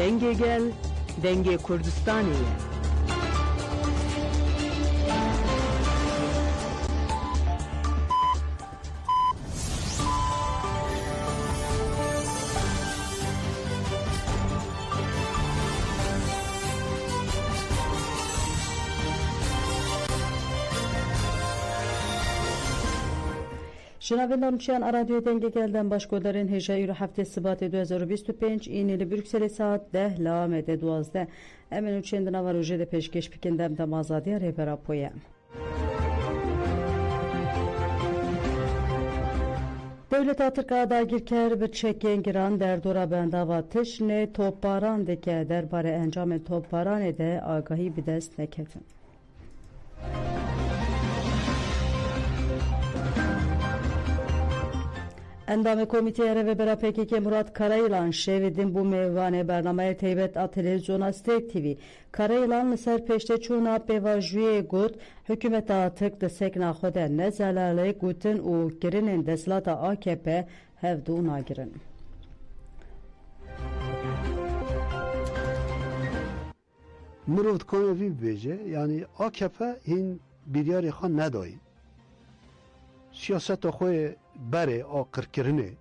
Denge gel, Denge Kurdistaniye. Şinavendان چیان رادیو دنگ گلدن باشگودارین هجایی رو هفته سبات 2025 این لی بروکسل ساعت 10 لامده 12 امنو چند نوار روژه ده پیشکش بکندم دم آزادی ریبرا پویم. Devlet Atırk'a dagir ker bir çekken giran derdora bendava tişne topparan deke derbare encam topparan ede agahi bir dest neketin. اندام کمیته رو برای PKK مراد Karayılan şevidin bu mevvane برنامه تیبت تلویزیون استیک تیوی Karayılan سر پشت چونا بواجوی گوت حکومت آتک دستک نخود نزلالی گوتن و گرین دستلات AKP هفدو ناگرن. مرود کنه وی بیجه یعنی AKP این بیریاری خان ندایی سیاست خوی بره آ قرکرنه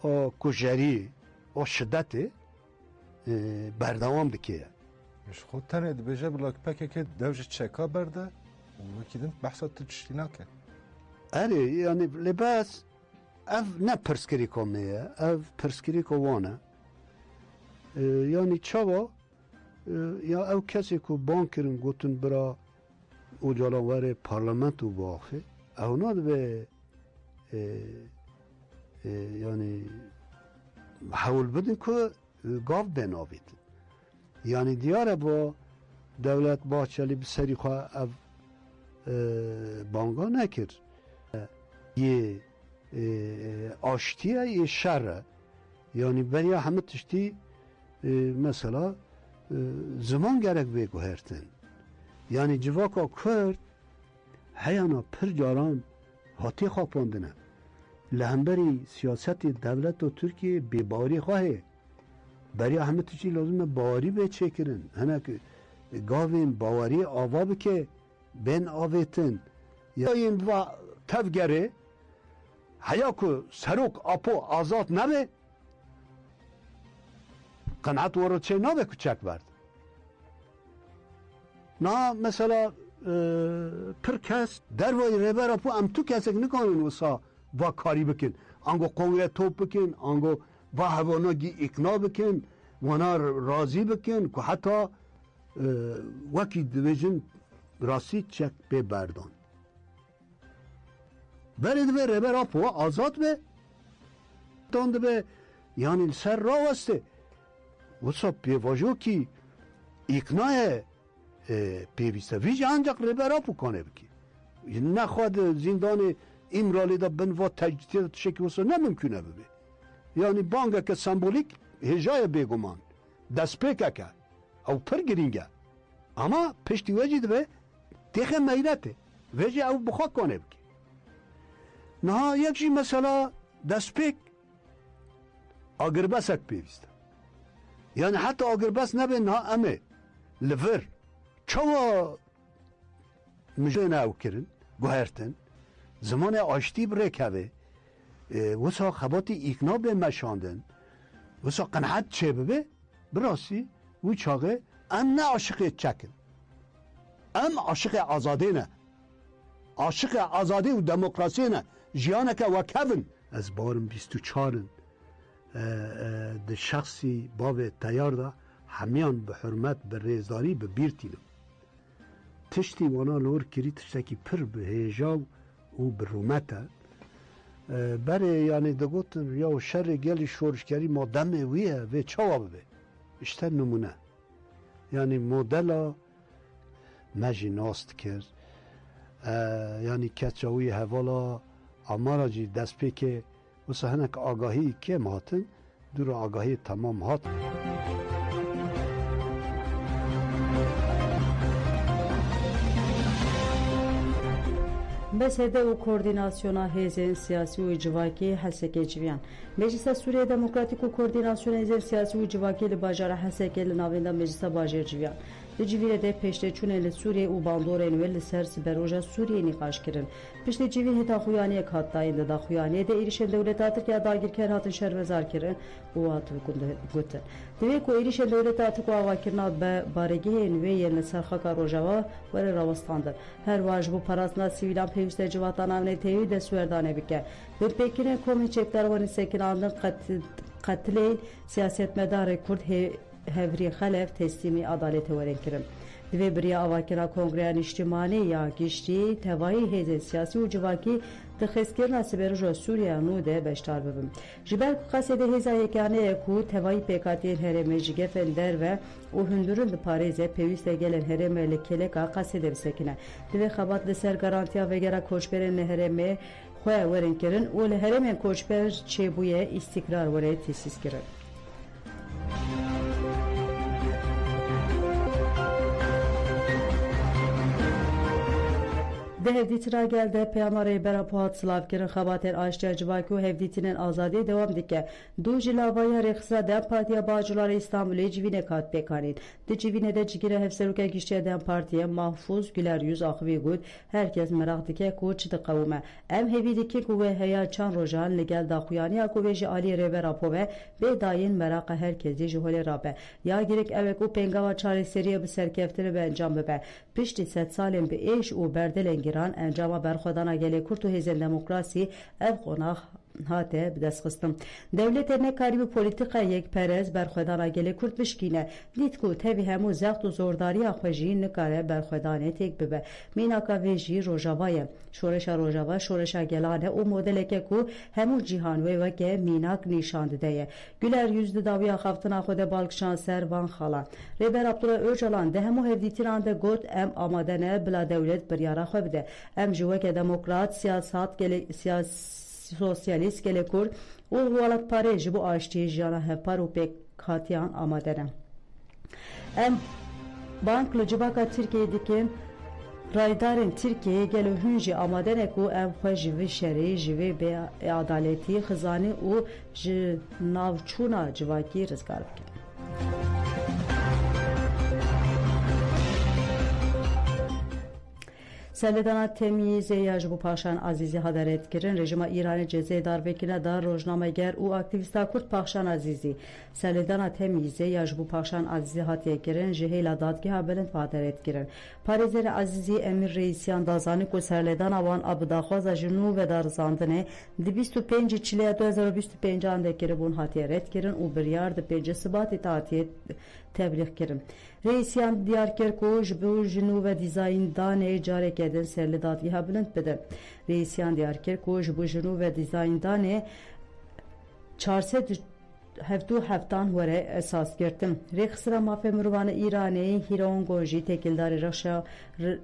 آ کجری آ شدت بردوام دکیه مش خود تنه بیجه بلاک پکه که دوج چکا برده و کدیم بحثات تشتی نکه اره یعنی لباس اف نه پرسکری کنه اف پرسکری کوانه یعنی چاوا یا او کسی که بانکرن گوتن برا او جالوار پارلمنت و باخه اونا به یعنی حول بدن که گاف بنابید یعنی دیاره با دولت باچلی بسری خواه اف بانگا نکر یه آشتیه یه شره یعنی برای همه تشتی مثلا زمان گرک بگو هرتن یعنی جواکا کرد هیانا پر جاران هاتی خواپاندنه لهمبری سیاست دولت و ترکیه بیباری خواهی برای همه چی لازمه باوری به چه کرن هنه که گاوین باوری آوا بکه بین آویتن یا این و تفگره هیا که سروک آپو آزاد نبه قناعت ورد چه نبه کچک برد نه مثلا پر کس در وای ریبر اپو ام تو کسک نکنن وسا و کاری بکن انگو قویه توپ بکن انگو و هوانا گی اقنا بکن وانا راضی بکن که حتی وکی دویجن راسی چک به بردان برید به ریبر اپو آزاد به داند به یعنی سر را وسته وسا بیواجو کی اقناه پیوسته ویژه انجاق ریبرا کنه بکی نخواد زندان امرالی دا بنوا تجدید شکل وسا نممکنه ببی یعنی بانگه که سمبولیک هجای بیگمان دست پیکه که او پر گرینگه اما پشتی وجید به تیخ میرته وجه او بخواه کنه بکی نه یکشی مثلا دست پیک آگربسک پیوسته یعنی حتی آگربس نبه نه امه لفر چوا مجه ناو کرن گوهرتن زمان آشتی بره که وسا خباتی اقنا به مشاندن وسا قناعت چه ببه براسی وی چاقه ام نه عاشق چکن ام عاشق آزاده نه عاشق آزادی و دموکراسی نه جیانه که وکفن از بارم 24 ده شخصی باب تیار ده همیان به حرمت به ریزداری به بیرتینم تشتی وانا لور کری تشتکی پر به هیجاو و به رومته بره یعنی دگوتن یا شر گلی شورشگری ما دم ویه و چاوا ببه اشتر نمونه یعنی مدلا مجی ناست کرد یعنی کچاوی حوالا امارا جی دست پی که وسه هنک آگاهی که ماتن دور آگاهی تمام هاتن Besede u koordinasyona hezin siyasi u civaki heseke civiyan. Meclisa Suriye Demokratik u koordinasyona hezin siyasi u civaki li bajara heseke li navenda meclisa bajir civiyan. Li civire de peşte çune li Suriye u bandorên ve li ser siberoja Suriye nîqaş kirin. Piştî civî heta xuyaniye hattayên li da xuyaniye de êrişên dewleta Tirkiye dagirker hatin şervezar kirin û hat gotin. Divê ku êrişên dewleta Tirk û avakirina baregihên wê yên li ser xaka Rojava were rawestandin. Her wa ji bo parastina sivîlan pêwîst e civata navnê têwî destûerdane bike. Bi Pêkînê komên çekdarwanê sekinandin qetilên siyasetmedarê Kurd Hevrî Xelef teslîmî adalêtê were kirin. Divê biriya avakira Kongreya Niştimanî ya giştî tevahî hêzên siyasî û civakî di xêzkirina siberoja Sûriya nû de beşdar bibin. Ji ber qasê de hêza yekaneyek û tevahî pêkhatiyên herêmê ji gefên derve û hundirûn bi parêzê pêwîst e gelên herêmê li Keleka qasê de bisekine. Divê xebat li ser garantiya vegera koçberên li herêmê xwe werin kirin û li herêmên koçber çêbûyê îstikrar were têsîs kirin. De hevdîtira gel de peyama rêbera Pohat Slavkirin xebatên aştiya civakî û hevdîtinên azadiyê dewam dike. Du ji lavaya rêxisa Dem Partiya Bağcılar İstanbulê civînek hat pêkanîn. Di civînê de cigîra hevserûka giştiya Dem Partiye Mahfuz Güler Yüz axivî got herkes merak dike ku çi diqewime. Em hevî dikin ku wê heya çand rojan li gel daxuyaniya ku wê ji aliyê rêbera Pove bêdayîn meraqa herkesî ji holê rabe. Ya girek evek û pengava çarêseriya bi serkeftinê bi encam bibe. Piştî sed salên bi êş û berdelên giran encama berxwedana gelê Kurd û hêzên demokrasî ev qonax hate bi destxistin. Dewletê nekarî bi polîtika yekperez berxwedana gelê Kurd bişkîne. Dît ku tevî hemû zext û zordariya xwe jî nikare berxwedanê têk bibe. Mînaka vê jî Rojava ye. Şoreşa Rojava şoreşa gelan e û modeleke ku hemû cîhan wê weke mînak nîşan dide ye. Güler Yüz di dawiya xaftina xwe de balkişan ser van xalan. Rêber Abdullah Öcalan de hemû hevdîtîran de got em amade ne bila dewlet biryara xwe bide. Em ji weke demokrat sosyalîst gelê Kurd û welatparê ji bo aştiyê jiyana hevpar û pêkhatiyan amade ne. Em bank li civaka Tirkiyeyê dikin raydarên Tirkiyeyê gelo hûn jî amade ne ku em xwe ji vê şerê ji vê beadaletî xizanî û ji navçûna civakî rizgar bikin. Serledana temîzê ya ji bo paşan Azîzî hadaret kirin. Rejima İranê cezayê darvekirine da rojnameger û aktivîsta Kurd Paxşan Azîzî. Serledana temîzê ya ji bo Paxşan Azîzî hatiye kirin ji hêla dadgeha bilind ve hadaret kirin. Parêzerê Azîzî Emîr Reîsiyan da zanî ku serledana wan a bi daxwaza ji nû ve da rizandinê di 25 Çilê 2025 de kiribûn hatiye red kirin û biryar di 5 Sibatê te hatiye tebliğ kirin. Reîsiyan diyar kir ku ji bo ji nû ve dîzayîndanê careke din serli dadgeha bilind bidin. Reîsiyan diyar kir ku ji bo ji nû ve dîzayîndanê 400 hevdû heftan were esas girtin. Rêxisira mafê mirovan İranê Hîrongo jî têkildarê reşa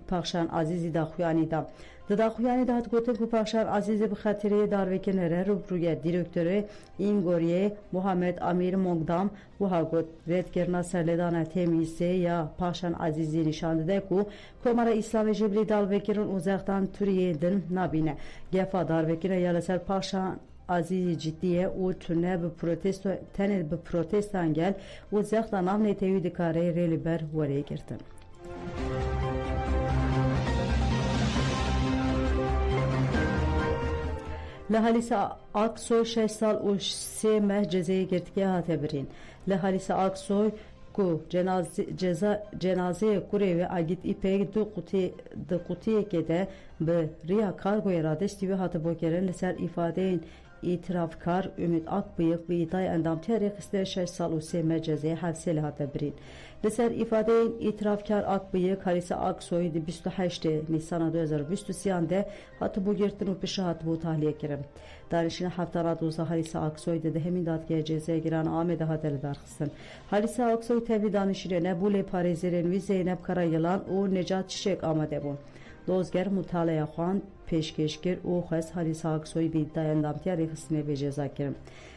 Paxşan Azîzî daxuyanî da. Di daxuyanî de hat gotin ku Paxşan Azîzî bi xetirê darvekirine re rûbirûya dîrektörê İngoriyê Muhammed Amîr Mogdam wiha got rêdkirina serledana temîzê ya Paxşan Azîzî nîşan dide ku Komara İslamê jî bilî dalvekirin û zextan Tirkiyeyê din nabîne. Gefa darvekirine ya li ser Paxşan Azîzî ciddiye û tune tenê bi protestan gel û zexta navnê têwî dikare rê li ber werê girtin. Li Halîsa Aksoy 6 sal û 3 meh cezayê girtiye hate birîn. Li Halîsa Aksoy ku cenazeyê kurê ve Agit İpek di qutiyekê de bi riya kargoyê radestî ve hatibûkirin li ser îfadeyên îtirafkar Ümit Akbıyık ve iddiaya endamtiyarê xiste 6 sal û 3 meh cezayê hevsê li hate birîn. Li ser îfadeyên îtirafkar Akbıyık Halîsa Aksoy di 28 Nîsana 2023 de hatibû girtin û pişa hatibû tahliye kirin. Danişîna heftana doza Halîsa Aksoy de hemîn dadgeha cezayê giran Amêde hate li darxistin. Halîsa Aksoy tevlî danişînê ne bûlê parêzerên wî Zeynep Karayılan û Necat Çiçek amade bûn. Dozger mutalaya xwan pêşkêşkir û xwest Halîsa Aksoy bi îddiaya endamtiya rêxistinê bê ceza kirin.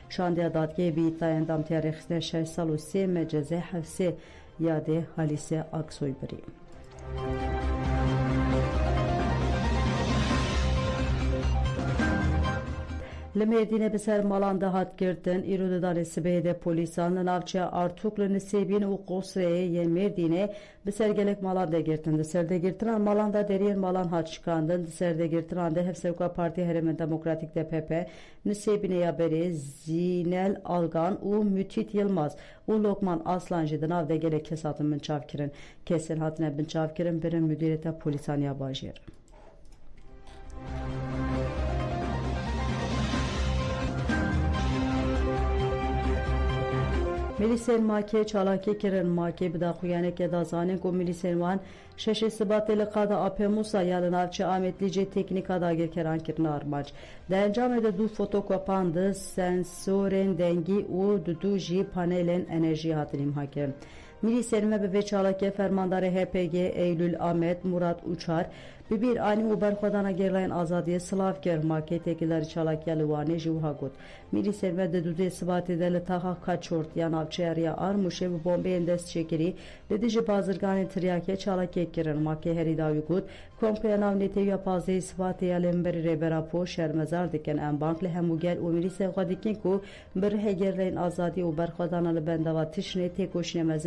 Şandiya dadgehê bi îddiaya endamtiya rêxistinê 6 sal û 3 meh cezayê hevsê yadê Halîsa Aksoy birî. Lemerdine beser malanda hat girtin irudan sibeyde polisan navça artuklu nisibin u qosreye ye Merdine beser gelek malanda girtin serde girtiran malanda derin malan hat çıkandın serde girtiran de Hevsevka Parti Heremen Demokratik DPP nisibine yaberi Zinel Algan u Mütit Yılmaz u Lokman Aslancı'dan avde gelek kesatın bin çavkirin kesin hatine bin çavkirin birin müdüriyete polisan yabajir. Milisên makê çalakî kirin makê bi daxuyanekê da zanin ku milisên wan şeşê Sibatê li qada Apê Musa ya li navçe Ametlîcê teknîka dagirkeran kirine armanc. Di encamê de du fotokopan di sensorên dengî û du jî panelên enerjî hatin îmha kirin. Milisên me bi vê çalakê fermandarê HPG Eylül Ahmet Murat Uçar bi bir anî û berxwedana gerlayên azadiyê silav kir makê têkildarî çalakiya li Wanê jî wiha got. Milisên me di dudê Sibatê de li taxa Kaçort ya navçeya Riya Armûşê bi bombeyên dest çêkirî li dijî bazirganên tiryakê çalakê kirin makê herî dawî got kompleya nav netêwiya pazeyê Sibatê ya li hemberî rêbera şermezar dikin em bank li hemû gel û milisên xwe dikin ku bi rihê gerlayên azadî û berxwedana li bendava tişnê têkoşînê mezin